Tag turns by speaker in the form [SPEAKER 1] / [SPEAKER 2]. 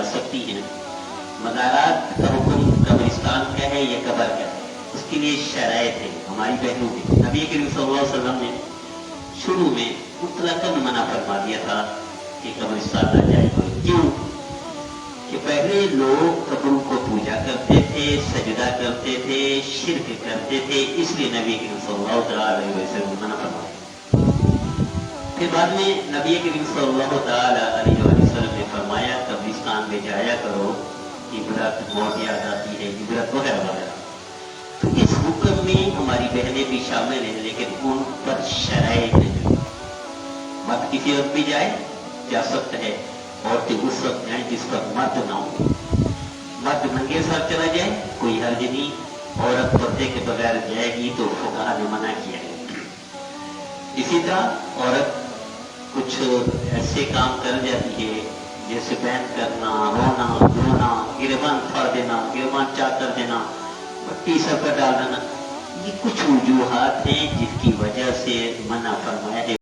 [SPEAKER 1] सकती हैं। मज़ारात का हुक्म कब्रिस्तान का है या कब्र का है, उसके लिए शराइत है हमारी पहलू में। नबी करीम सल्लल्लाहु अलैहि वसल्लम ने शुरू में मुतलकन मना फरमा दिया था कि कब्रिस्तान न जाए। क्यों? कि पहले लोग कब्रों को पूजा करते थे, सजदा करते थे, शिरक करते थे, इसलिए नबी करीम सल्लल्लाहु अलैहि वसल्लम मना फरमाया। फिर बाद में नबी करीम सल्लल्लाहु अलैहि वसल्लम ने फरमाया कब्रिस्तान में जाया करो, इबरत मौत याद आती है, इबरत वगैरह वगैरह। तो इस हुक्म में हमारी बहनें भी शामिल हैं, लेकिन उन पर शराइत नहीं। मत किसी वक्त भी जाए जा सकता है, औरतें उस वक्त जाए जिस पर मर्द ना हो। मर्द नंगे साथ चला जाए कोई हर्ज नहीं, औरत पर्दे के बगैर जाएगी तो फुकहा ने मना किया है। इसी तरह औरत कुछ ऐसे काम कर जाती है जैसे बैन करना, रोना धोना, गिरबान फाड़ देना, गिरबान चाकर देना, पट्टी सर पर डाल देना, ये कुछ वजूहात हैं जिसकी वजह से मना फरमाया है।